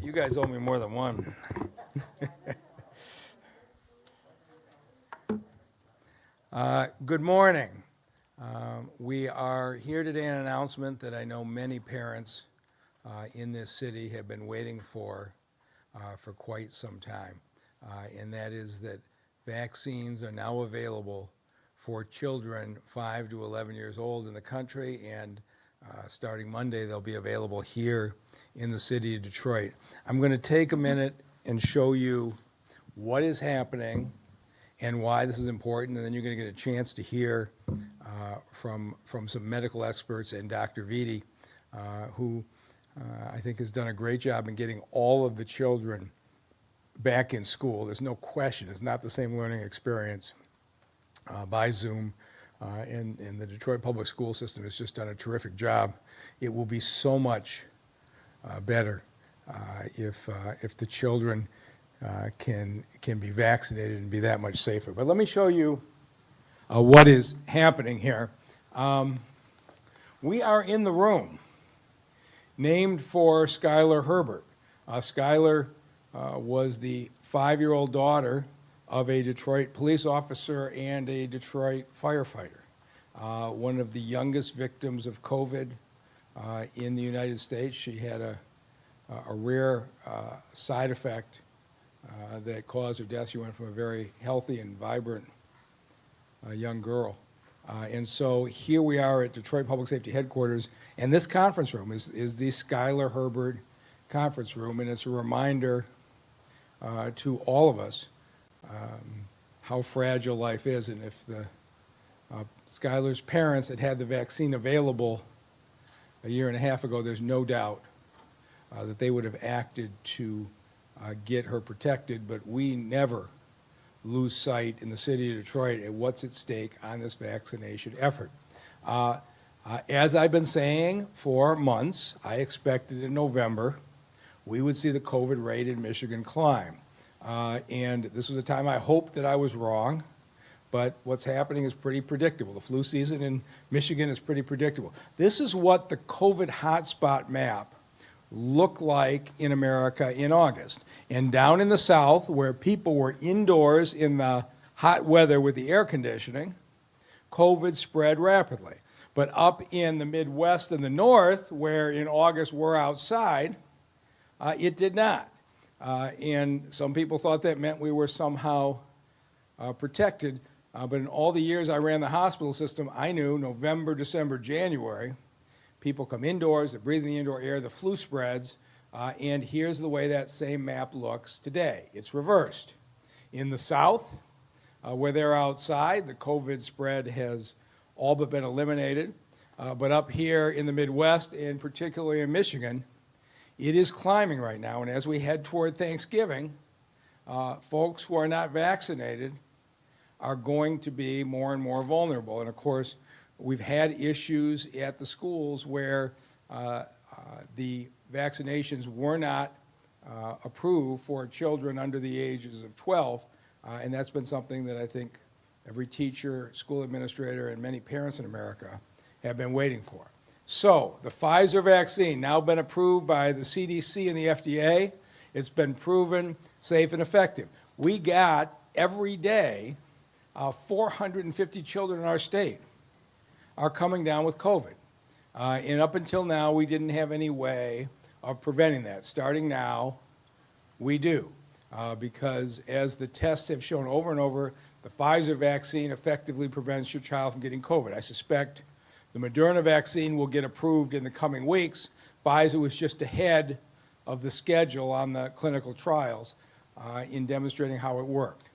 You guys owe me more than one. Good morning. We are here today in an announcement that I know many parents in this city have been waiting for quite some time, and that is that vaccines are now available for children 5 to 11 years old in the country, and starting Monday they'll be available here in the city of Detroit. I'm going to take a minute and show you what is happening and why this is important, and then you're going to get a chance to hear from some medical experts and Dr. Vitti, who I think has done a great job in getting all of the children back in school. There's no question it's not the same learning experience by Zoom, and the Detroit public school system has just done a terrific job. It will be so much better if the children can be vaccinated and be that much safer. But let me show you what is happening here. We are in the room named for Skylar Herbert. Skylar was the 5-year-old daughter of a Detroit police officer and a Detroit firefighter, one of the youngest victims of COVID in the United States. She had a rare side effect that caused her death. She went from a very healthy and vibrant young girl. And so here we are at Detroit Public Safety Headquarters, and this conference room is the Skylar Herbert conference room, and it's a reminder to all of us how fragile life is. And if the Skylar's parents had the vaccine available a year and a half ago, there's no doubt that they would have acted to get her protected, but we never lose sight in the city of Detroit at what's at stake on this vaccination effort. As I've been saying for months, I expected in November we would see the COVID rate in Michigan climb. And this was a time I hoped that I was wrong, but what's happening is pretty predictable. The flu season in Michigan is pretty predictable. This is what the COVID hotspot map looked like in America in August. And down in the South, where people were indoors in the hot weather with the air conditioning, COVID spread rapidly. But up in the Midwest and the North, where in August we're outside, it did not. And some people thought that meant we were somehow protected. But in all the years I ran the hospital system, I knew November, December, January, people come indoors, they breathe in the indoor air, the flu spreads, and here's the way that same map looks today. It's reversed. In the South, where they're outside, the COVID spread has all but been eliminated. But up here in the Midwest, and particularly in Michigan, it is climbing right now. And as we head toward Thanksgiving, folks who are not vaccinated are going to be more and more vulnerable. And of course, we've had issues at the schools where the vaccinations were not approved for children under the ages of 12, and that's been something that I think every teacher, school administrator, and many parents in America have been waiting for. So the Pfizer vaccine, now been approved by the CDC and the FDA. It's been proven safe and effective. We got, every day, 450 children in our state are coming down with COVID. And up until now, we didn't have any way of preventing that. Starting now, we do. Because as the tests have shown over and over, the Pfizer vaccine effectively prevents your child from getting COVID. I suspect the Moderna vaccine will get approved in the coming weeks. Pfizer was just ahead of the schedule on the clinical trials in demonstrating how it worked.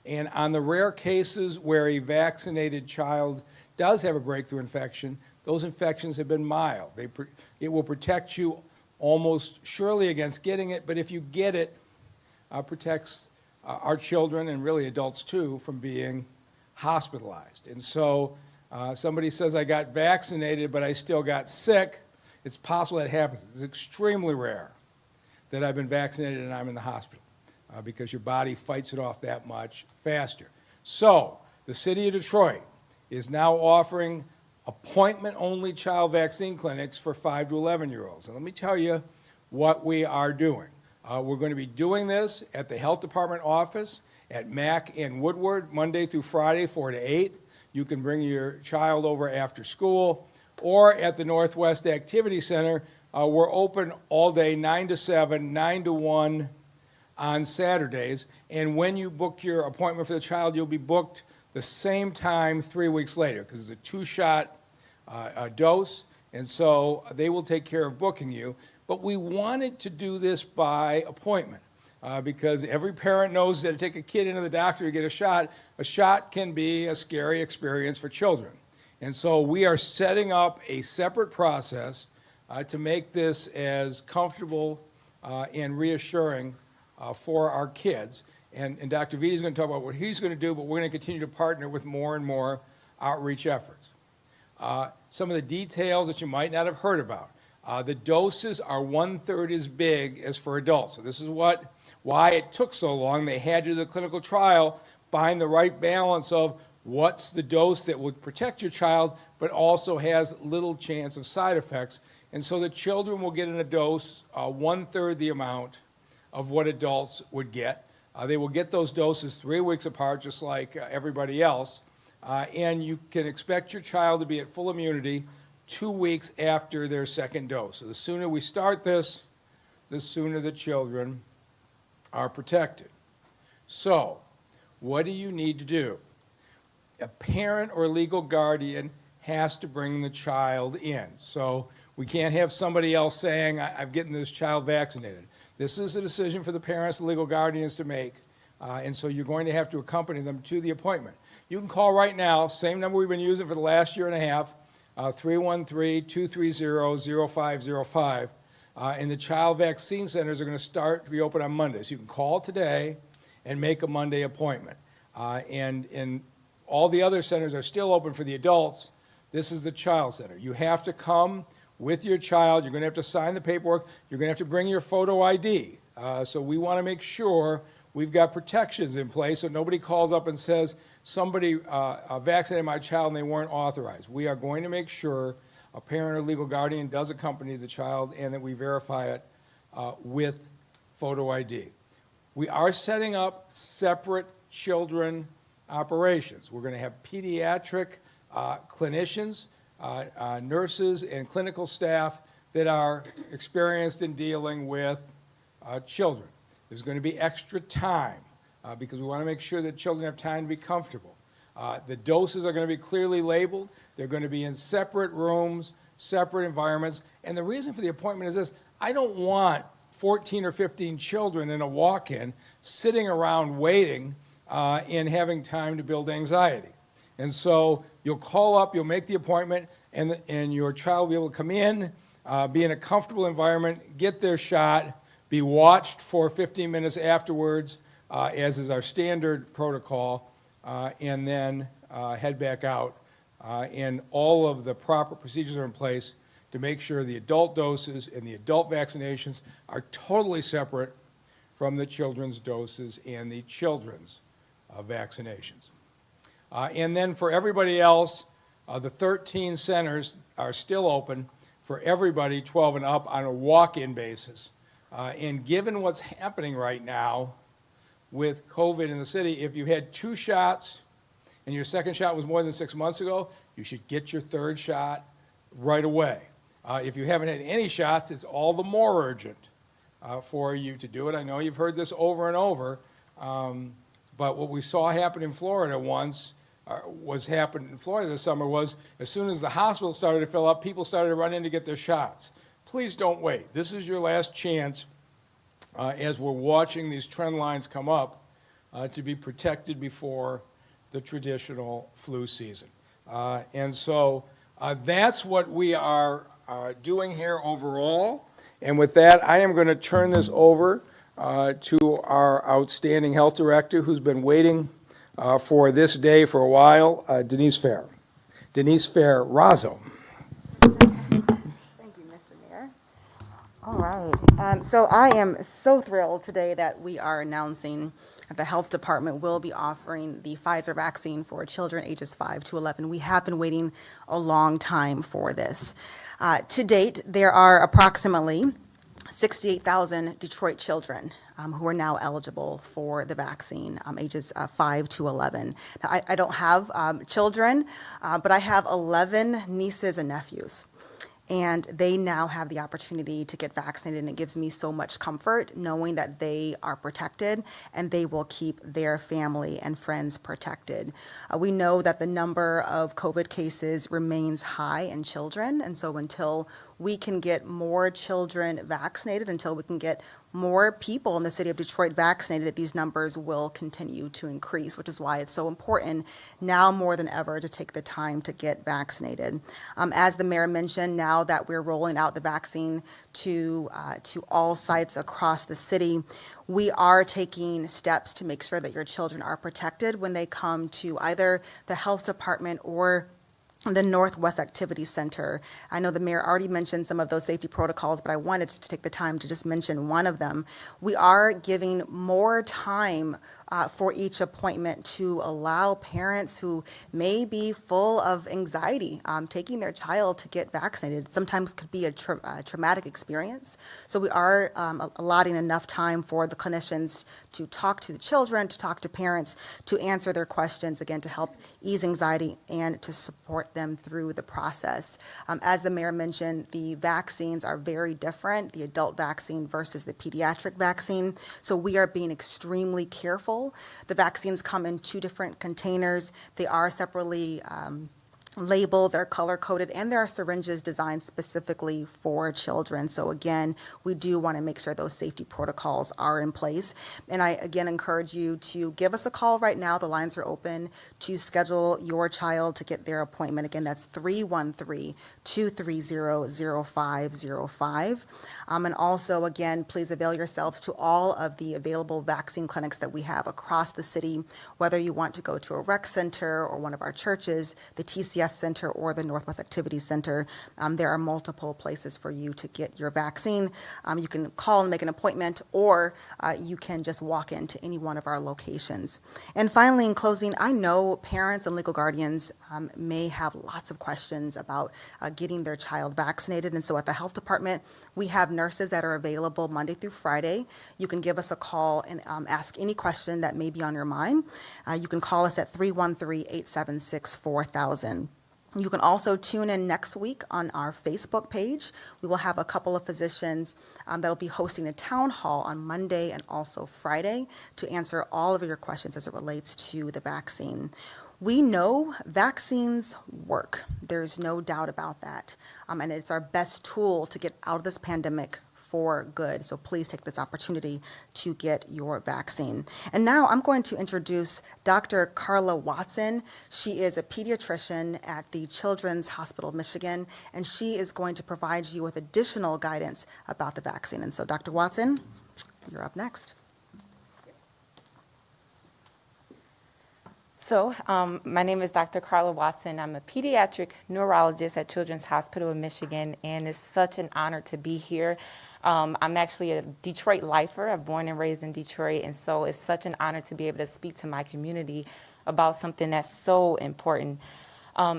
And on the rare cases where a vaccinated child does have a breakthrough infection, those infections have been mild. It will protect you almost surely against getting it, but if you get it, protects our children, and really adults too, from being hospitalized. And so somebody says, I got vaccinated, but I still got sick. It's possible that happens. It's extremely rare that I've been vaccinated and I'm in the hospital because your body fights it off that much faster. So the city of Detroit is now offering appointment-only child vaccine clinics for 5 to 11-year-olds. And let me tell you what we are doing. We're going to be doing this at the Health Department office at Mack and Woodward, Monday through Friday, 4 to 8. You can bring your child over after school, or at the Northwest Activity Center. We're open all day, 9 to 7, 9 to 1 on Saturdays. And when you book your appointment for the child, you'll be booked the same time 3 weeks later, because it's a 2-shot dose, and so they will take care of booking you. But we wanted to do this by appointment because every parent knows that to take a kid into the doctor to get a shot can be a scary experience for children. And so we are setting up a separate process to make this as comfortable and reassuring for our kids. And Dr. Vitti is going to talk about what he's going to do, but we're going to continue to partner with more and more outreach efforts. Some of the details that you might not have heard about. The doses are 1/3 as big as for adults. So this is why it took so long. They had to do the clinical trial, find the right balance of what's the dose that would protect your child, but also has little chance of side effects. And so the children will get in a dose 1/3 the amount of what adults would get. They will get those doses 3 weeks apart, just like everybody else. And you can expect your child to be at full immunity 2 weeks after their second dose. So the sooner we start this, the sooner the children are protected. So what do you need to do? A parent or legal guardian has to bring the child in. So we can't have somebody else saying, I'm getting this child vaccinated. This is a decision for the parents and legal guardians to make, and so you're going to have to accompany them to the appointment. You can call right now, same number we've been using for the last year and a half, 313-230-0505, and the child vaccine centers are going to start to be open on Monday. So you can call today and make a Monday appointment. And all the other centers are still open for the adults. This is the child center. You have to come with your child. You're going to have to sign the paperwork. You're going to have to bring your photo ID. So we want to make sure we've got protections in place so nobody calls up and says, somebody vaccinated my child and they weren't authorized. We are going to make sure a parent or legal guardian does accompany the child and that we verify it with photo ID. We are setting up separate children operations. We're going to have pediatric clinicians, nurses, and clinical staff that are experienced in dealing with children. There's going to be extra time because we want to make sure that children have time to be comfortable. The doses are going to be clearly labeled. They're going to be in separate rooms, separate environments. And the reason for the appointment is this: I don't want 14 or 15 children in a walk-in sitting around waiting and having time to build anxiety. And so you'll call up, you'll make the appointment, and your child will be able to come in, be in a comfortable environment, get their shot, be watched for 15 minutes afterwards, as is our standard protocol, and then head back out. And all of the proper procedures are in place to make sure the adult doses and the adult vaccinations are totally separate from the children's doses and the children's vaccinations. And then for everybody else, the 13 centers are still open for everybody 12 and up on a walk-in basis. And given what's happening right now with COVID in the city, if you had 2 shots and your second shot was more than 6 months ago, you should get your third shot right away. If you haven't had any shots, it's all the more urgent for you to do it. I know you've heard this over and over, but what we saw happen in Florida once happened in Florida this summer was as soon as the hospital started to fill up, people started to run in to get their shots. Please don't wait. This is your last chance as we're watching these trend lines come up to be protected before the traditional flu season. And so that's what we are doing here overall. And with that, I am going to turn this over to our outstanding health director who's been waiting for this day for a while, Denise Fair. Denise Fair-Razzo. Thank you, Mr. Mayor. All right. So I am so thrilled today that we are announcing that the health department will be offering the Pfizer vaccine for children ages 5 to 11. We have been waiting a long time for this. To date, there are approximately 68,000 Detroit children who are now eligible for the vaccine, ages 5 to 11. Now, I don't have children, but I have 11 nieces and nephews. And they now have the opportunity to get vaccinated, and it gives me so much comfort knowing that they are protected and they will keep their family and friends protected. We know that the number of COVID cases remains high in children, and so until we can get more children vaccinated, until we can get more people in the city of Detroit vaccinated, these numbers will continue to increase, which is why it's so important now more than ever to take the time to get vaccinated. As the mayor mentioned, now that we're rolling out the vaccine to all sites across the city, we are taking steps to make sure that your children are protected when they come to either the health department or the Northwest Activity Center. I know the mayor already mentioned some of those safety protocols, but I wanted to take the time to just mention one of them. We are giving more time for each appointment to allow parents who may be full of anxiety taking their child to get vaccinated. Sometimes could be a traumatic experience. So we are allotting enough time for the clinicians to talk to the children, to talk to parents, to answer their questions, again, to help ease anxiety and to support them through the process. As the mayor mentioned, the vaccines are very different, the adult vaccine versus the pediatric vaccine. So we are being extremely careful. The vaccines come in 2 different containers. They are separately labeled, they're color-coded, and there are syringes designed specifically for children. So again, we do want to make sure those safety protocols are in place. And I again encourage you to give us a call right now. The lines are open to schedule your child to get their appointment. Again, that's 313-230-0505. And also, again, please avail yourselves to all of the available vaccine clinics that we have across the city, whether you want to go to a rec center or one of our churches, the TCF Center or the Northwest Activity Center. There are multiple places for you to get your vaccine. You can call and make an appointment, or you can just walk into any one of our locations. And finally, in closing, I know parents and legal guardians may have lots of questions about getting their child vaccinated. And so at the health department, we have nurses that are available Monday through Friday. You can give us a call and ask any question that may be on your mind. You can call us at 313-876-4000. You can also tune in next week on our Facebook page. We will have a couple of physicians that will be hosting a town hall on Monday and also Friday to answer all of your questions as it relates to the vaccine. We know vaccines work. There's no doubt about that. And it's our best tool to get out of this pandemic for good. So please take this opportunity to get your vaccine. And now I'm going to introduce Dr. Carla Watson. She is a pediatrician at the Children's Hospital of Michigan, and she is going to provide you with additional guidance about the vaccine. And so, Dr. Watson, you're up next. So, my name is Dr. Carla Watson. I'm a pediatric neurologist at Children's Hospital of Michigan, and it's such an honor to be here. I'm actually a Detroit lifer. I'm born and raised in Detroit, and so it's such an honor to be able to speak to my community about something that's so important.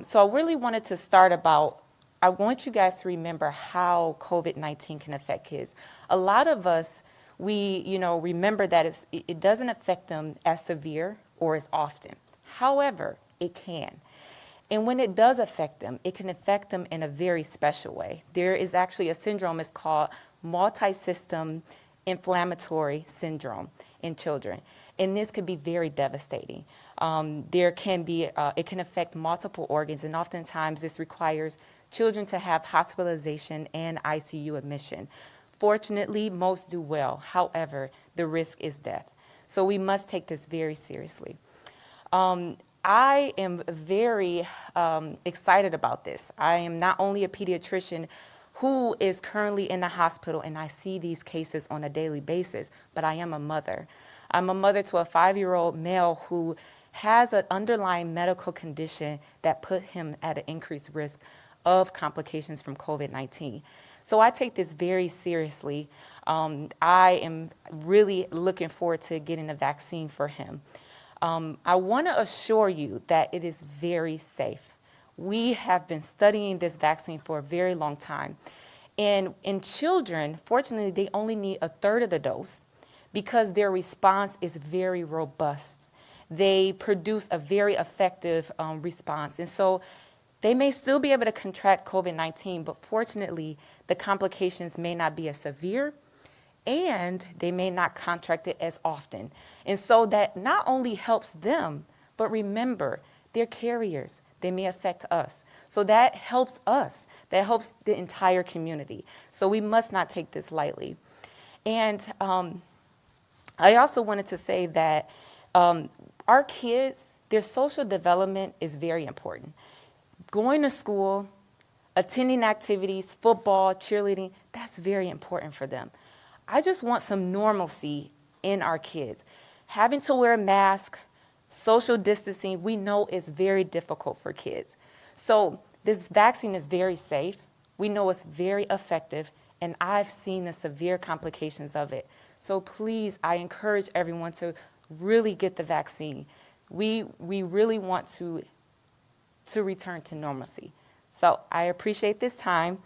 So I really wanted to start I want you guys to remember how COVID-19 can affect kids. A lot of us, we remember that it doesn't affect them as severe or as often. However, it can. And when it does affect them, it can affect them in a very special way. There is actually a syndrome, it's called multi-system inflammatory syndrome in children. And this could be very devastating. It can affect multiple organs, and oftentimes this requires children to have hospitalization and ICU admission. Fortunately, most do well. However, the risk is death. So we must take this very seriously. I am very excited about this. I am not only a pediatrician who is currently in the hospital, and I see these cases on a daily basis, but I am a mother. I'm a mother to a 5-year-old male who has an underlying medical condition that put him at an increased risk of complications from COVID-19. So I take this very seriously. I am really looking forward to getting the vaccine for him. I want to assure you that it is very safe. We have been studying this vaccine for a very long time. And in children, fortunately, they only need a third of the dose because their response is very robust. They produce a very effective response. And so they may still be able to contract COVID-19, but fortunately, the complications may not be as severe and they may not contract it as often. And so that not only helps them, but remember, they're carriers. They may affect us. So that helps us. That helps the entire community. So we must not take this lightly. And I also wanted to say that our kids, their social development is very important. Going to school, attending activities, football, cheerleading, that's very important for them. I just want some normalcy in our kids. Having to wear a mask, social distancing, we know is very difficult for kids. So this vaccine is very safe. We know it's very effective, and I've seen the severe complications of it. So please, I encourage everyone to really get the vaccine. We really want to return to normalcy. So I appreciate this time.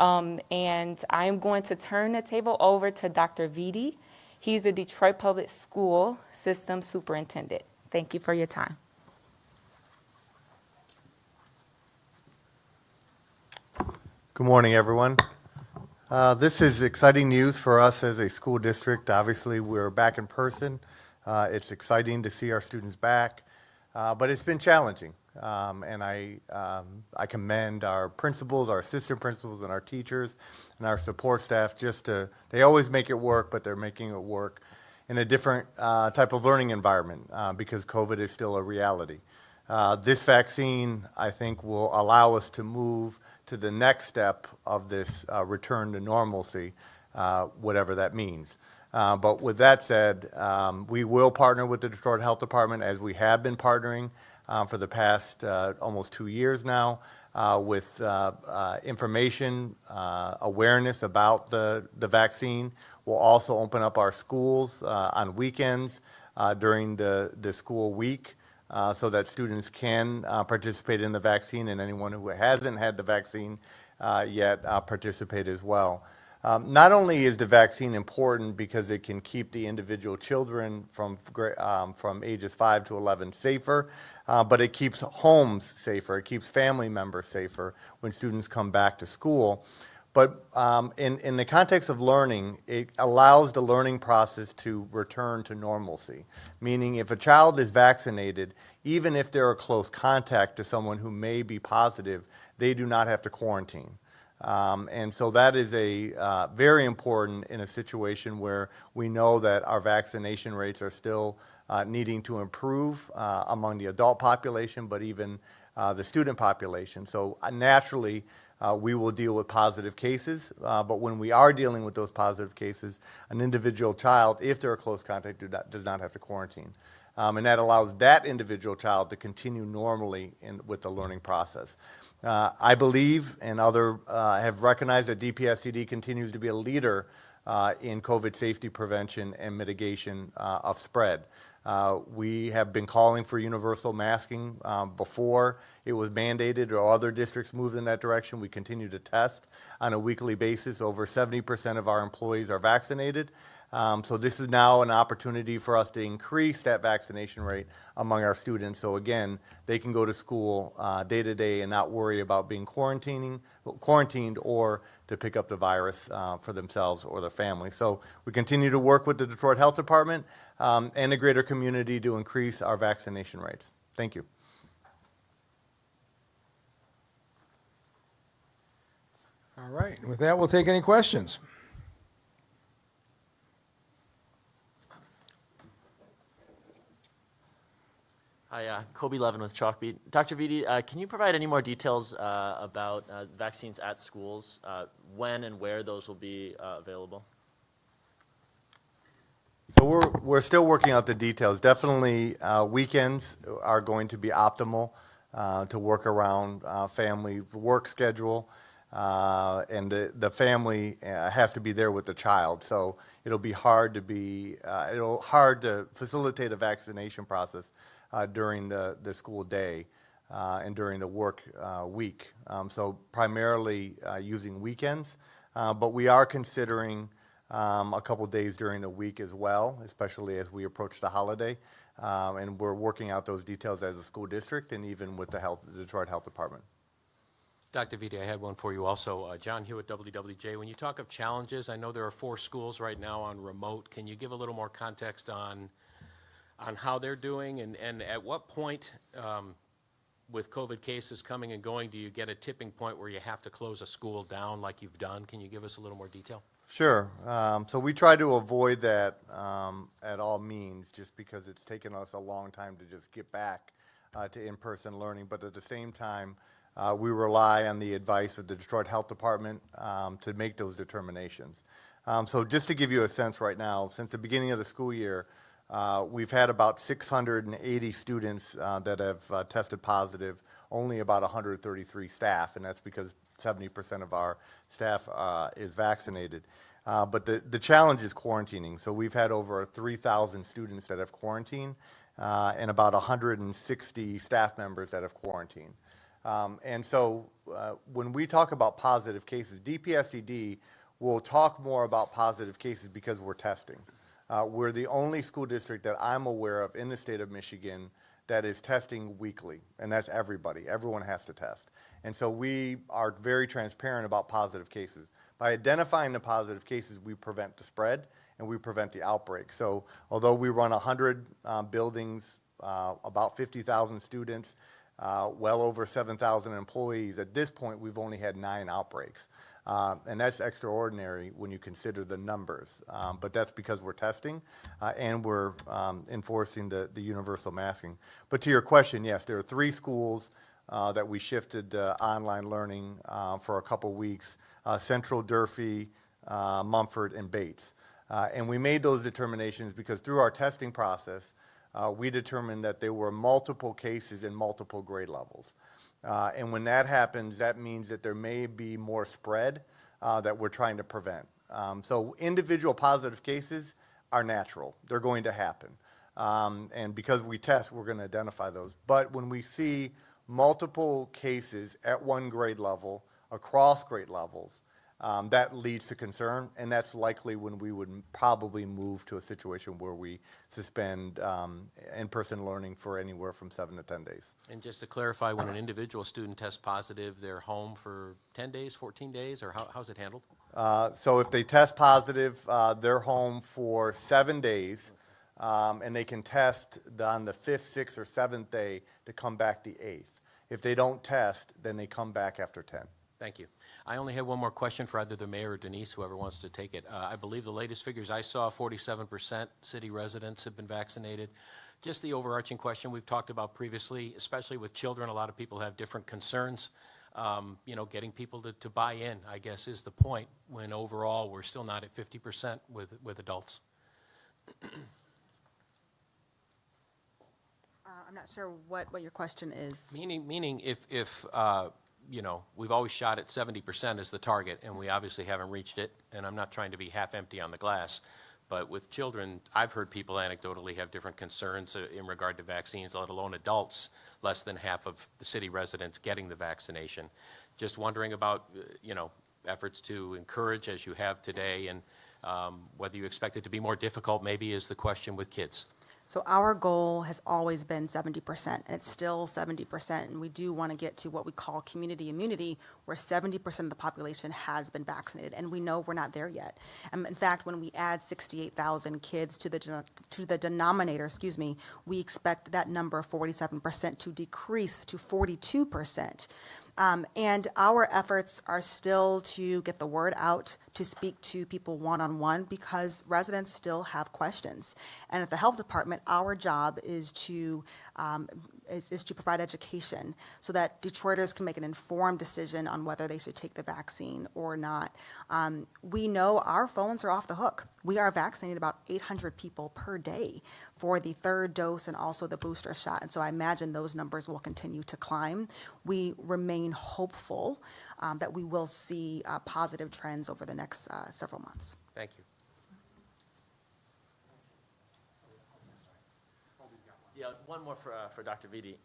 And I am going to turn the table over to Dr. Vitti. He's the Detroit Public School System Superintendent. Thank you for your time. Good morning, everyone. This is exciting news for us as a school district. Obviously, we're back in person. It's exciting to see our students back, but it's been challenging. And I commend our principals, our assistant principals, and our teachers, and our support staff. They always make it work, but they're making it work in a different type of learning environment because COVID is still a reality. This vaccine, I think, will allow us to move to the next step of this return to normalcy, whatever that means. But with that said, we will partner with the Detroit Health Department, as we have been partnering for the past almost 2 years now, with information, awareness about the vaccine. We'll also open up our schools on weekends during the school week so that students can participate in the vaccine, and anyone who hasn't had the vaccine yet participate as well. Not only is the vaccine important because it can keep the individual children from ages 5 to 11 safer, but it keeps homes safer, it keeps family members safer when students come back to school. But in the context of learning, it allows the learning process to return to normalcy, meaning if a child is vaccinated, even if they're a close contact to someone who may be positive, they do not have to quarantine. And so that is very important in a situation where we know that our vaccination rates are still needing to improve among the adult population, but even the student population. So naturally, we will deal with positive cases, but when we are dealing with those positive cases, an individual child, if they're a close contact, does not have to quarantine. And that allows that individual child to continue normally with the learning process. I believe, and others have recognized, that DPSCD continues to be a leader in COVID safety prevention and mitigation of spread. We have been calling for universal masking before it was mandated or other districts moved in that direction. We continue to test on a weekly basis. Over 70% of our employees are vaccinated. So this is now an opportunity for us to increase that vaccination rate among our students. So again, they can go to school day to day and not worry about being quarantined or to pick up the virus for themselves or their family. So we continue to work with the Detroit Health Department and the greater community to increase our vaccination rates. Thank you. All right, with that, we'll take any questions. Hi, Kobe Levin with Chalkbeat. Dr. Vitti, can you provide any more details about vaccines at schools, when and where those will be available? So we're still working out the details. Definitely weekends are going to be optimal to work around family work schedule, and the family has to be there with the child. So it'll be hard to facilitate a vaccination process during the school day and during the work week. So primarily using weekends But we are considering a couple days during the week as well, especially as we approach the holiday. And we're working out those details as a school district and even with the Detroit Health Department. Dr. Vitti, I had one for you also. John Hewitt, WWJ. When you talk of challenges, I know there are 4 schools right now on remote. Can you give a little more context on how they're doing, and at what point with COVID cases coming and going, do you get a tipping point where you have to close a school down like you've done? Can you give us a little more detail? Sure. So we try to avoid that at all means, just because it's taken us a long time to just get back to in-person learning. But at the same time, we rely on the advice of the Detroit Health Department to make those determinations. So just to give you a sense right now, since the beginning of the school year, we've had about 680 students that have tested positive, only about 133 staff, and that's because 70% of our staff is vaccinated. But the challenge is quarantining. So we've had over 3,000 students that have quarantined and about 160 staff members that have quarantined. And so when we talk about positive cases, DPSCD will talk more about positive cases because we're testing. We're the only school district that I'm aware of in the state of Michigan that is testing weekly, and that's everybody. Everyone has to test. And so we are very transparent about positive cases. By identifying the positive cases, we prevent the spread and we prevent the outbreak. So although we run 100 buildings, about 50,000 students, well over 7,000 employees, at this point we've only had 9 outbreaks. And that's extraordinary when you consider the numbers. But that's because we're testing and we're enforcing the universal masking. But to your question, yes, there are 3 schools that we shifted online learning for a couple weeks, Central, Durfee, Mumford, and Bates. And we made those determinations because through our testing process, we determined that there were multiple cases in multiple grade levels. And when that happens, that means that there may be more spread that we're trying to prevent. So individual positive cases are natural. They're going to happen. And because we test, we're going to identify those. But when we see multiple cases at one grade level, across grade levels, that leads to concern, and that's likely when we would probably move to a situation where we suspend in-person learning for anywhere from 7 to 10 days. And just to clarify, when an individual student tests positive, they're home for 10 days, 14 days, or how's it handled? So if they test positive, they're home for 7 days, and they can test on the 5th, 6th, or 7th day to come back the 8th. If they don't test, then they come back after 10. Thank you. I only have one more question for either the mayor or Denise, whoever wants to take it. I believe the latest figures I saw, 47% city residents have been vaccinated. Just the overarching question we've talked about previously, especially with children, a lot of people have different concerns. You know, getting people to buy in, I guess, is the point, when overall we're still not at 50% with adults. I'm not sure what your question is. Meaning if you know, we've always shot at 70% as the target, and we obviously haven't reached it, and I'm not trying to be half empty on the glass, but with children, I've heard people anecdotally have different concerns in regard to vaccines, let alone adults, less than half of the city residents getting the vaccination. Just wondering about, you know, efforts to encourage, as you have today, and whether you expect it to be more difficult maybe is the question with kids. So our goal has always been 70%, and it's still 70%, and we do want to get to what we call community immunity, where 70% of the population has been vaccinated, and we know we're not there yet. In fact, when we add 68,000 kids to the denominator, we expect that number, 47%, to decrease to 42%. And our efforts are still to get the word out, to speak to people one-on-one, because residents still have questions. And at the health department, our job is to provide education so that Detroiters can make an informed decision on whether they should take the vaccine or not. We know our phones are off the hook. We are vaccinating about 800 people per day for the 3rd dose and also the booster shot. And so I imagine those numbers will continue to climb. We remain hopeful that we will see positive trends over the next several months. Thank you. Yeah, one more for Dr. Vitti.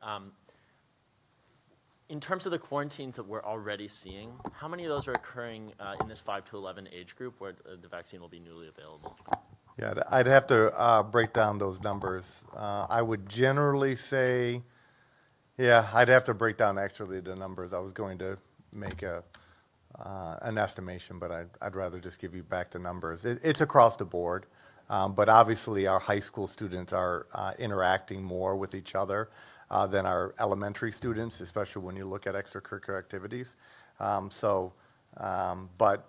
In terms of the quarantines that we're already seeing, how many of those are occurring in this 5 to 11 age group where the vaccine will be newly available? Yeah, I'd have to break down those numbers. I would generally say, yeah, I'd have to break down actually the numbers. I was going to make an estimation, but I'd rather just give you back the numbers. It's across the board, but obviously our high school students are interacting more with each other than our elementary students, especially when you look at extracurricular activities. But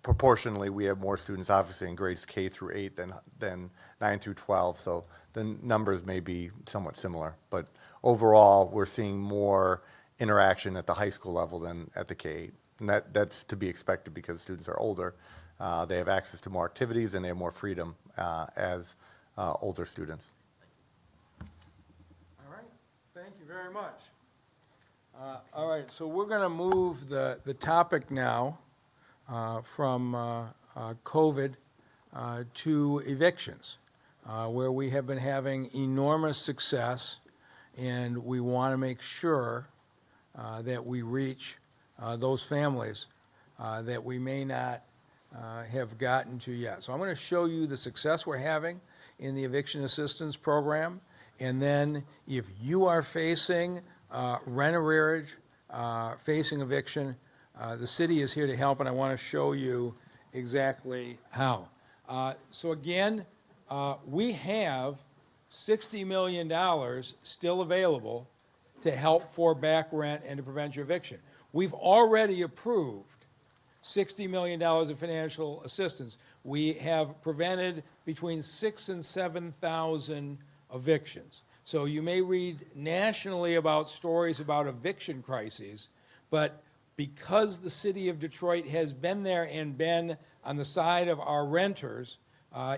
proportionally, we have more students obviously in grades K through 8 than 9 through 12, so the numbers may be somewhat similar. But overall, we're seeing more interaction at the high school level than at the K-8. And that's to be expected because students are older. They have access to more activities and they have more freedom as older students. All right, thank you very much. All right, so we're going to move the topic now from COVID to evictions, where we have been having enormous success, and we want to make sure that we reach those families that we may not have gotten to yet. So I'm going to show you the success we're having in the eviction assistance program, and then if you are facing rent arrearage, facing eviction, the city is here to help, and I want to show you exactly how. So again, we have $60 million still available to help for back rent and to prevent your eviction. We've already approved $60 million of financial assistance. We have prevented between 6,000 and 7,000 evictions. So you may read nationally about stories about eviction crises, but because the city of Detroit has been there and been on the side of our renters,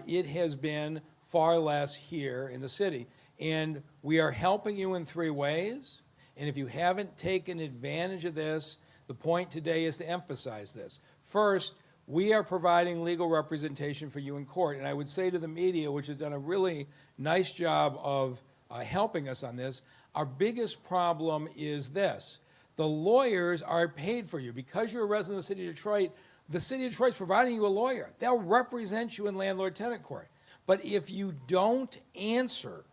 it has been far less here in the city. And we are helping you in 3 ways. And if you haven't taken advantage of this, the point today is to emphasize this. First, we are providing legal representation for you in court. And I would say to the media, which has done a really nice job of helping us on this, our biggest problem is this. The lawyers are paid for you. Because you're a resident of the city of Detroit, the city of Detroit is providing you a lawyer. They'll represent you in landlord-tenant court. But if you don't answer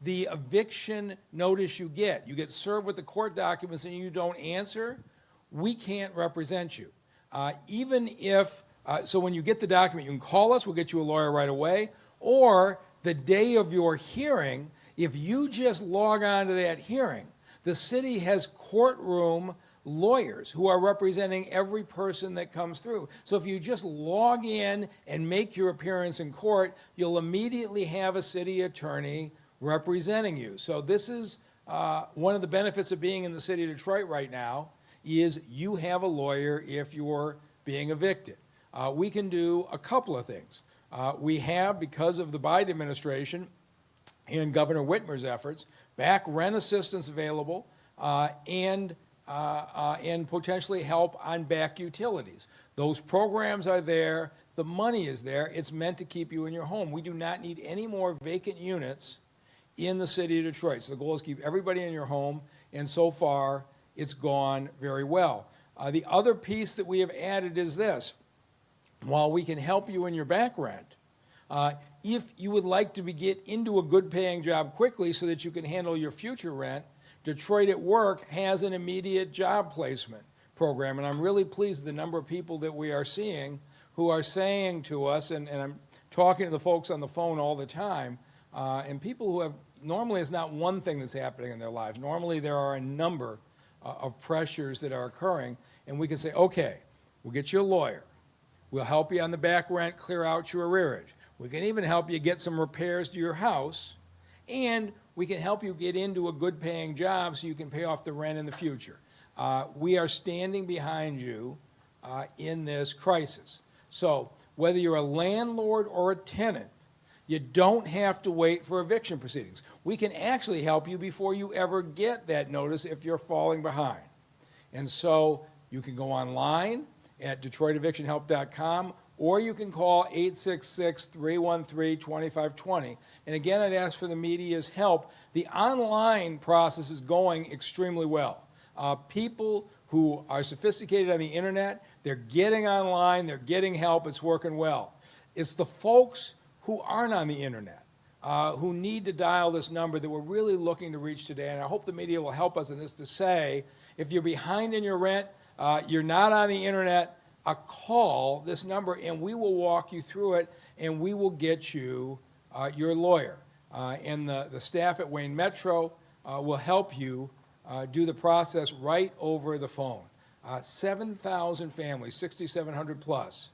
the eviction notice you get served with the court documents and you don't answer, we can't represent you. Even if, so when you get the document, you can call us, we'll get you a lawyer right away, or the day of your hearing, if you just log on to that hearing, the city has courtroom lawyers who are representing every person that comes through. So if you just log in and make your appearance in court, you'll immediately have a city attorney representing you. So this is one of the benefits of being in the city of Detroit right now, is you have a lawyer if you're being evicted. We can do a couple of things. We have, because of the Biden administration and Governor Whitmer's efforts, back rent assistance available and potentially help on back utilities. Those programs are there. The money is there. It's meant to keep you in your home. We do not need any more vacant units in the city of Detroit. So the goal is to keep everybody in your home, and so far it's gone very well. The other piece that we have added is this. While we can help you in your back rent, if you would like to get into a good paying job quickly so that you can handle your future rent, Detroit at Work has an immediate job placement program. And I'm really pleased with the number of people that we are seeing who are saying to us, and I'm talking to the folks on the phone all the time, and people who have, normally it's not one thing that's happening in their lives. Normally there are a number of pressures that are occurring, and we can say, okay, we'll get you a lawyer. We'll help you on the back rent, clear out your arrearage. We can even help you get some repairs to your house, and we can help you get into a good paying job so you can pay off the rent in the future. We are standing behind you in this crisis. So whether you're a landlord or a tenant, you don't have to wait for eviction proceedings. We can actually help you before you ever get that notice if you're falling behind. And so you can go online at DetroitEvictionHelp.com, or you can call 866-313-2520. And again, I'd ask for the media's help. The online process is going extremely well. People who are sophisticated on the internet, they're getting online, they're getting help, it's working well. It's the folks who aren't on the internet, who need to dial this number that we're really looking to reach today. And I hope the media will help us in this to say, if you're behind in your rent, you're not on the internet, call this number and we will walk you through it and we will get you your lawyer. And the staff at Wayne Metro will help you do the process right over the phone. 7,000 families, 6,700 plus,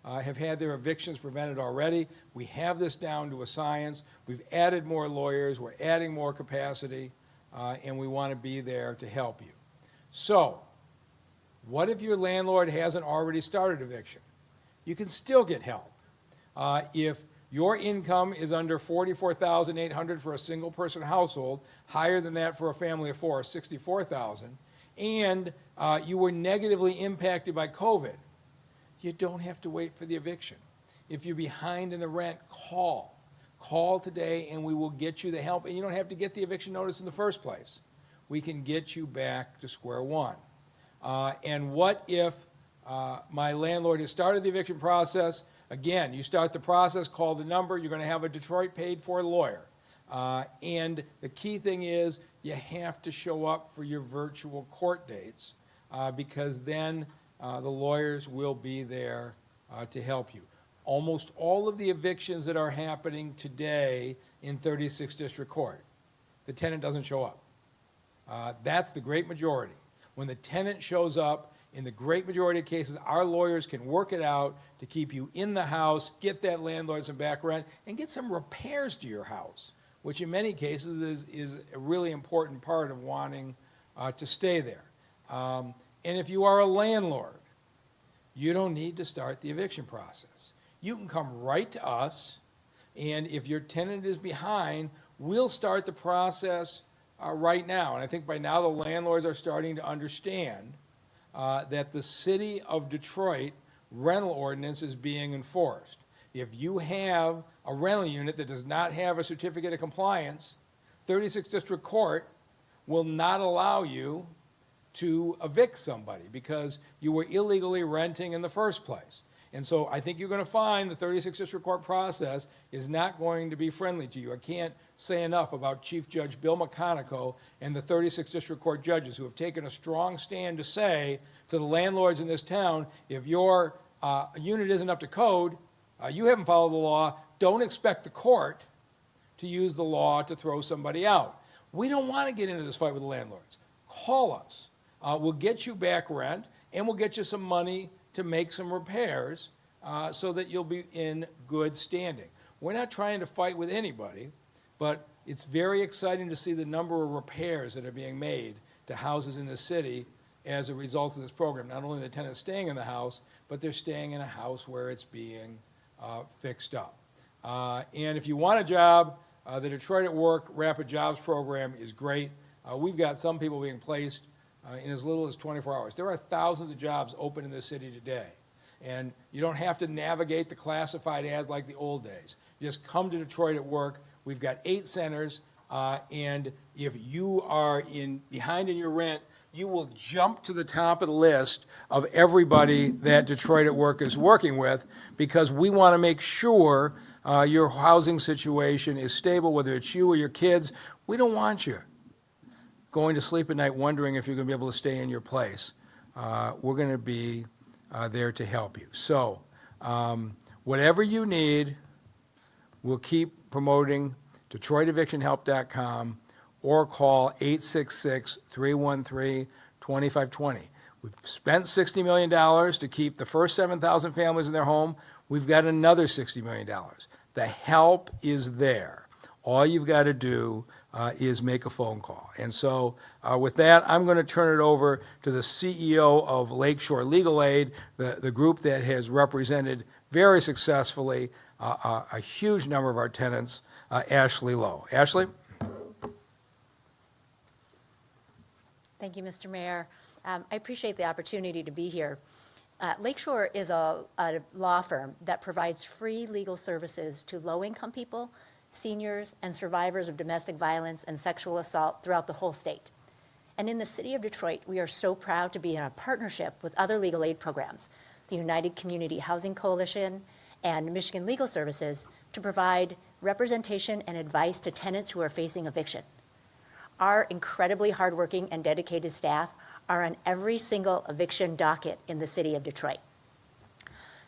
have had their evictions prevented already. We have this down to a science. We've added more lawyers, we're adding more capacity, and we want to be there to help you. So, what if your landlord hasn't already started eviction? You can still get help. If your income is under $44,800 for a single person household, higher than that for a family of four, $64,000, and you were negatively impacted by COVID, you don't have to wait for the eviction. If you're behind in the rent, call. Call today and we will get you the help. And you don't have to get the eviction notice in the first place. We can get you back to square one. And what if my landlord has started the eviction process? Again, you start the process, call the number, you're going to have a Detroit paid for lawyer. And the key thing is you have to show up for your virtual court dates because then the lawyers will be there to help you. Almost all of the evictions that are happening today in 36th District Court, the tenant doesn't show up. That's the great majority. When the tenant shows up, in the great majority of cases, our lawyers can work it out to keep you in the house, get that landlord some back rent, and get some repairs to your house, which in many cases is a really important part of wanting to stay there. And if you are a landlord, you don't need to start the eviction process. You can come right to us, and if your tenant is behind, we'll start the process right now. And I think by now the landlords are starting to understand that the City of Detroit rental ordinance is being enforced. If you have a rental unit that does not have a certificate of compliance, 36th District Court will not allow you to evict somebody because you were illegally renting in the first place. And so I think you're going to find the 36th District Court process is not going to be friendly to you. I can't say enough about Chief Judge Bill McConico and the 36th District Court judges who have taken a strong stand to say to the landlords in this town, if your unit isn't up to code, you haven't followed the law, don't expect the court to use the law to throw somebody out. We don't want to get into this fight with the landlords. Call us. We'll get you back rent, and we'll get you some money to make some repairs so that you'll be in good standing. We're not trying to fight with anybody, but it's very exciting to see the number of repairs that are being made to houses in the city as a result of this program. Not only the tenants staying in the house, but they're staying in a house where it's being fixed up. And if you want a job, the Detroit at Work Rapid Jobs Program is great. We've got some people being placed in as little as 24 hours. There are thousands of jobs open in this city today. And you don't have to navigate the classified ads like the old days. You just come to Detroit at Work. We've got 8 centers, and if you are behind in your rent, you will jump to the top of the list of everybody that Detroit at Work is working with because we want to make sure your housing situation is stable, whether it's you or your kids. We don't want you going to sleep at night wondering if you're going to be able to stay in your place. We're going to be there to help you. So whatever you need, we'll keep promoting DetroitEvictionHelp.com or call 866-313-2520. We've spent $60 million to keep the first 7,000 families in their home. We've got another $60 million. The help is there. All you've got to do is make a phone call. And so with that, I'm going to turn it over to the CEO of Lakeshore Legal Aid, the group that has represented very successfully a huge number of our tenants, Ashley Lowe. Ashley? Thank you, Mr. Mayor. I appreciate the opportunity to be here. Lakeshore is a law firm that provides free legal services to low-income people, seniors, and survivors of domestic violence and sexual assault throughout the whole state. And in the city of Detroit, we are so proud to be in a partnership with other legal aid programs, the United Community Housing Coalition and Michigan Legal Services, to provide representation and advice to tenants who are facing eviction. Our incredibly hardworking and dedicated staff are on every single eviction docket in the city of Detroit.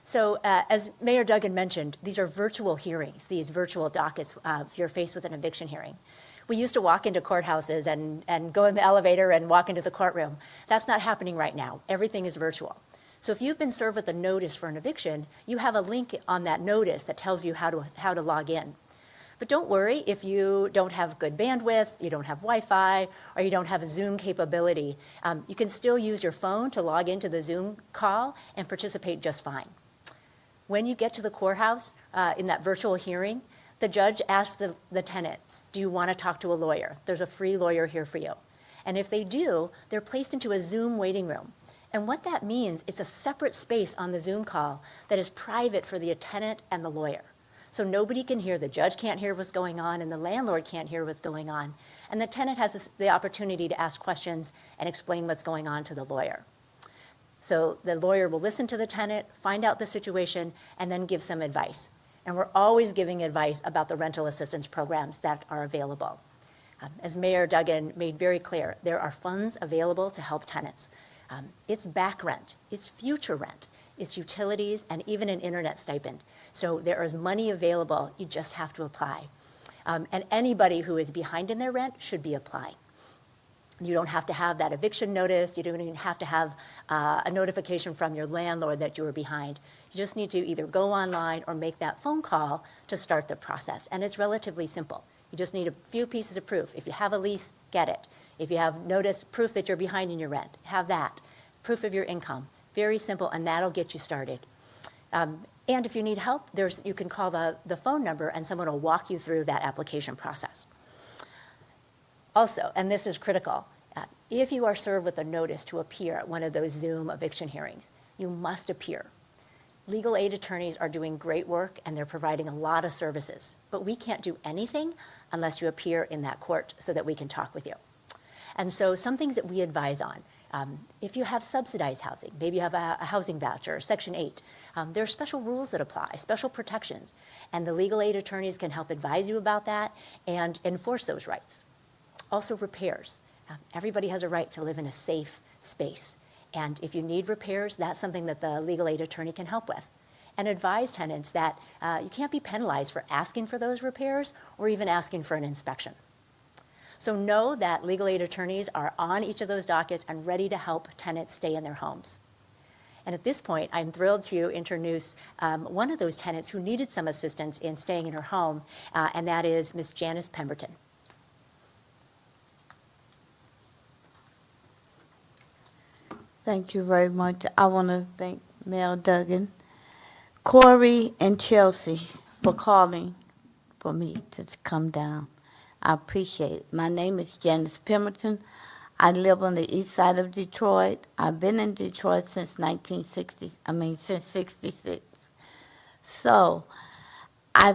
So as Mayor Duggan mentioned, these are virtual hearings, these virtual dockets if you're faced with an eviction hearing. We used to walk into courthouses and go in the elevator and walk into the courtroom. That's not happening right now. Everything is virtual. So if you've been served with a notice for an eviction, you have a link on that notice that tells you how to log in. But don't worry if you don't have good bandwidth, you don't have Wi-Fi, or you don't have a Zoom capability. You can still use your phone to log into the Zoom call and participate just fine. When you get to the courthouse in that virtual hearing, the judge asks the tenant, do you want to talk to a lawyer? There's a free lawyer here for you. And if they do, they're placed into a Zoom waiting room. And what that means, it's a separate space on the Zoom call that is private for the tenant and the lawyer. So nobody can hear, the judge can't hear what's going on, and the landlord can't hear what's going on. And the tenant has the opportunity to ask questions and explain what's going on to the lawyer. So the lawyer will listen to the tenant, find out the situation, and then give some advice. And we're always giving advice about the rental assistance programs that are available. As Mayor Duggan made very clear, there are funds available to help tenants. It's back rent, it's future rent, it's utilities, and even an internet stipend. So there is money available, you just have to apply. And anybody who is behind in their rent should be applying. You don't have to have that eviction notice, you don't even have to have a notification from your landlord that you were behind. You just need to either go online or make that phone call to start the process. And it's relatively simple. You just need a few pieces of proof. If you have a lease, get it. If you have notice, proof that you're behind in your rent, have that. Proof of your income. Very simple, and that'll get you started. And if you need help, you can call the phone number and someone will walk you through that application process. Also, and this is critical, if you are served with a notice to appear at one of those Zoom eviction hearings, you must appear. Legal aid attorneys are doing great work and they're providing a lot of services, but we can't do anything unless you appear in that court so that we can talk with you. And so some things that we advise on, if you have subsidized housing, maybe you have a housing voucher, Section 8, there are special rules that apply, special protections, and the legal aid attorneys can help advise you about that and enforce those rights. Also repairs. Everybody has a right to live in a safe space. And if you need repairs, that's something that the legal aid attorney can help with. And advise tenants that you can't be penalized for asking for those repairs or even asking for an inspection. So know that legal aid attorneys are on each of those dockets and ready to help tenants stay in their homes. And at this point, I'm thrilled to introduce one of those tenants who needed some assistance in staying in her home, and that is Ms. Janice Pemberton. Thank you very much. I want to thank Mayor Duggan, Corey, and Chelsea for calling for me to come down. I appreciate it. My name is Janice Pemberton. I live on the east side of Detroit. I've been in Detroit since since 66. So I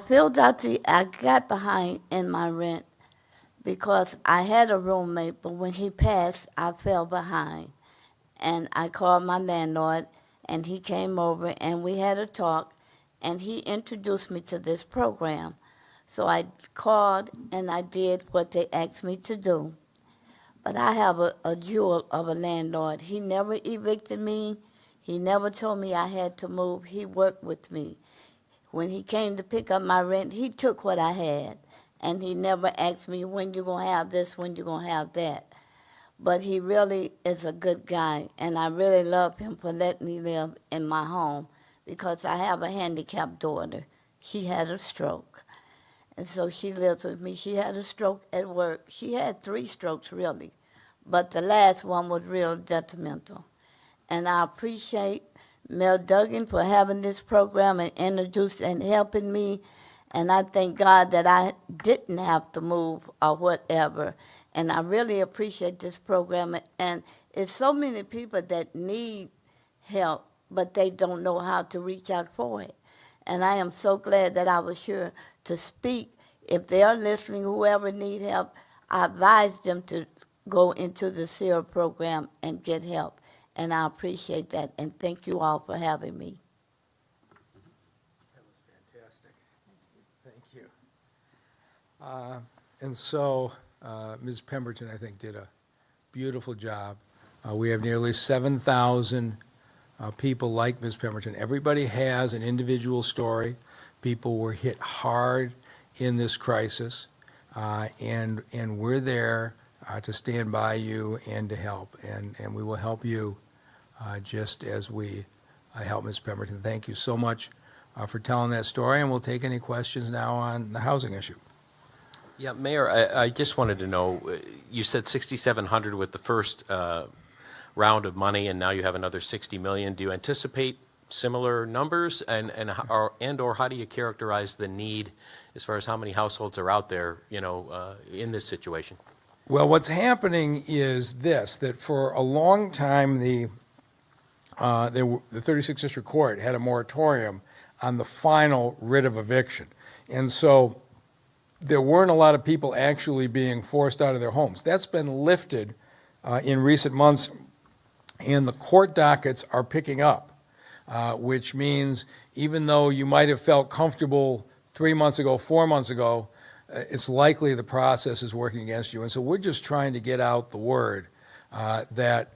got behind in my rent because I had a roommate, but when he passed, I fell behind. And I called my landlord, and he came over, and we had a talk, and he introduced me to this program. So I called, and I did what they asked me to do. But I have a jewel of a landlord. He never evicted me. He never told me I had to move. He worked with me. When he came to pick up my rent, he took what I had, and he never asked me, when you going to have this, when you going to have that. But he really is a good guy, and I really love him for letting me live in my home because I have a handicapped daughter. She had a stroke, and so she lives with me. She had a stroke at work. She had 3 strokes, really, but the last one was real detrimental. And I appreciate Mel Duggan for having this program and introducing and helping me, and I thank God that I didn't have to move or whatever. And I really appreciate this program. And it's so many people that need help, but they don't know how to reach out for it. And I am so glad that I was here to speak. If they are listening, whoever needs help, I advise them to go into the SEER program and get help. And I appreciate that, and thank you all for having me. That was fantastic. Thank you. And so, Ms. Pemberton, I think, did a beautiful job. We have nearly 7,000 people like Ms. Pemberton. Everybody has an individual story. People were hit hard in this crisis, and we're there to stand by you and to help. And we will help you just as we help Ms. Pemberton. Thank you so much for telling that story, and we'll take any questions now on the housing issue. Yeah, Mayor, I just wanted to know, you said 6,700 with the first round of money, and now you have another 60 million. Do you anticipate similar numbers, and or how do you characterize the need as far as how many households are out there, in this situation? Well, what's happening is this, that for a long time, the 36th District Court had a moratorium on the final writ of eviction. And so there weren't a lot of people actually being forced out of their homes. That's been lifted in recent months, and the court dockets are picking up, which means even though you might have felt comfortable 3 months ago, 4 months ago, it's likely the process is working against you. And so we're just trying to get out the word that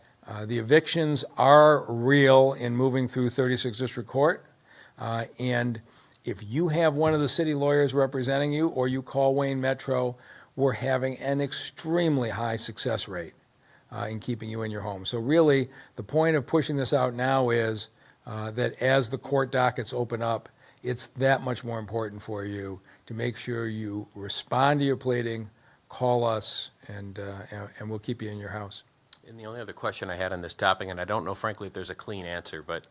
the evictions are real in moving through 36th District Court, and if you have one of the city lawyers representing you or you call Wayne Metro, we're having an extremely high success rate in keeping you in your home. So really, the point of pushing this out now is that as the court dockets open up, it's that much more important for you to make sure you respond to your pleading, call us, and we'll keep you in your house. And the only other question I had on this topic, and I don't know, frankly, if there's a clean answer, but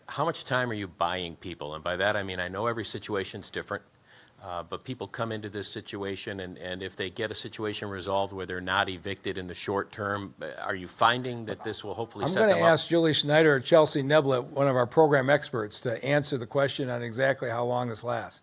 how much time are you buying people? And by that, I mean, I know every situation's different, but people come into this situation, and if they get a situation resolved where they're not evicted in the short term, are you finding that this will hopefully set them up? I'm going to ask Julie Schneider or Chelsea Neblett, one of our program experts, to answer the question on exactly how long this lasts.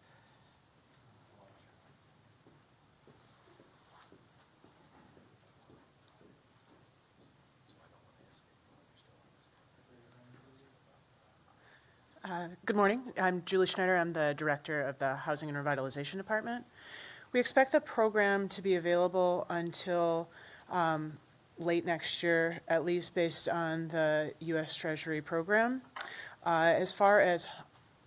Good morning. I'm Julie Schneider. I'm the director of the Housing and Revitalization Department. We expect the program to be available until late next year, at least based on the U.S. Treasury program. As far as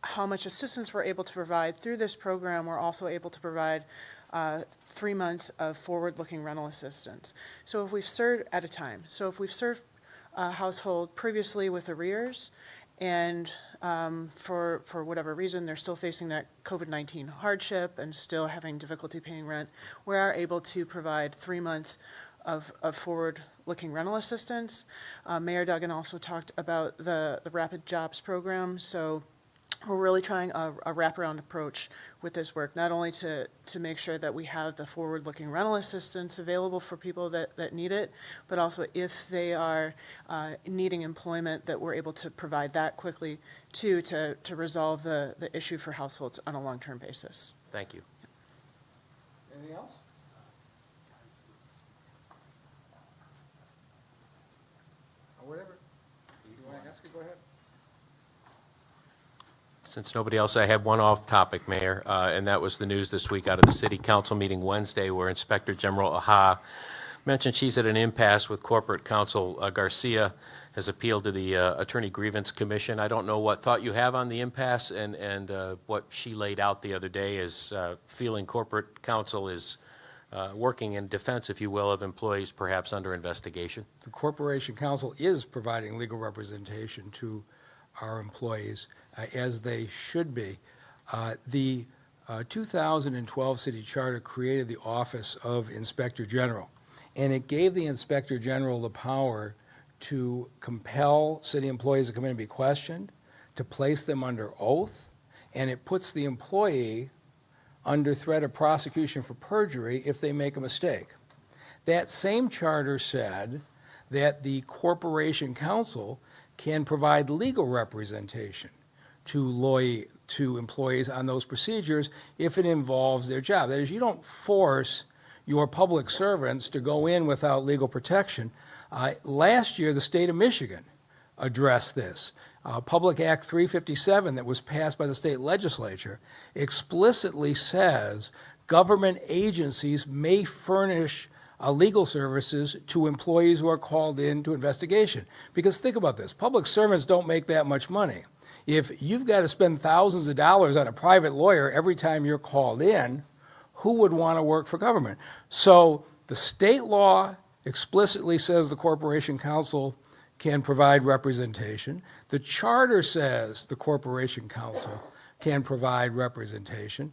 how much assistance we're able to provide through this program, we're also able to provide 3 months of forward-looking rental assistance. So if we've served at a time, so if we've served a household previously with arrears, and for whatever reason, they're still facing that COVID-19 hardship and still having difficulty paying rent, we are able to provide 3 months of forward-looking rental assistance. Mayor Duggan also talked about the Rapid Jobs Program, so we're really trying a wraparound approach with this work, not only to make sure that we have the forward-looking rental assistance available for people that need it, but also if they are needing employment, that we're able to provide that quickly too, to resolve the issue for households on a long-term basis. Thank you. Anything else? Or whatever. You want to ask it? Go ahead. Since nobody else, I had one off-topic, Mayor, and that was the news this week out of the City Council meeting Wednesday, where Inspector General Aha mentioned she's at an impasse with Corporate Counsel Garcia, has appealed to the Attorney Grievance Commission. I don't know what thought you have on the impasse and what she laid out the other day as feeling Corporate Counsel is working in defense, if you will, of employees perhaps under investigation. The Corporation Counsel is providing legal representation to our employees, as they should be. The 2012 City Charter created the Office of Inspector General, and it gave the Inspector General the power to compel city employees to come in and be questioned, to place them under oath, and it puts the employee under threat of prosecution for perjury if they make a mistake. That same charter said that the Corporation Counsel can provide legal representation to employees on those procedures if it involves their job. That is, you don't force your public servants to go in without legal protection. Last year, the state of Michigan addressed this. Public Act 357 that was passed by the state legislature explicitly says government agencies may furnish legal services to employees who are called into investigation. Because think about this, public servants don't make that much money. If you've got to spend thousands of dollars on a private lawyer every time you're called in, who would want to work for government? So the state law explicitly says the Corporation Counsel can provide representation. The charter says the Corporation Counsel can provide representation.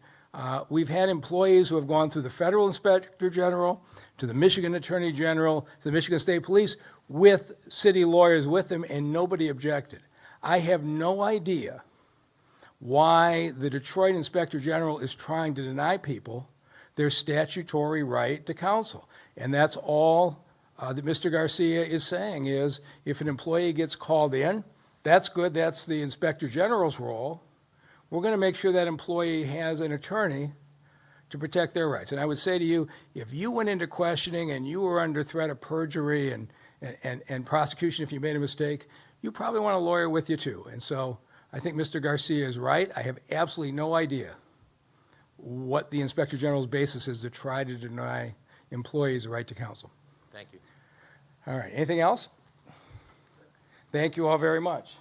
We've had employees who have gone through the Federal Inspector General, to the Michigan Attorney General, to the Michigan State Police, with city lawyers with them, and nobody objected. I have no idea why the Detroit Inspector General is trying to deny people their statutory right to counsel. And that's all that Mr. Garcia is saying is, if an employee gets called in, that's good, that's the Inspector General's role. We're going to make sure that employee has an attorney to protect their rights. And I would say to you, if you went into questioning and you were under threat of perjury and prosecution if you made a mistake, you probably want a lawyer with you too. And so I think Mr. Garcia is right. I have absolutely no idea what the Inspector General's basis is to try to deny employees the right to counsel. Thank you. All right, anything else? Thank you all very much.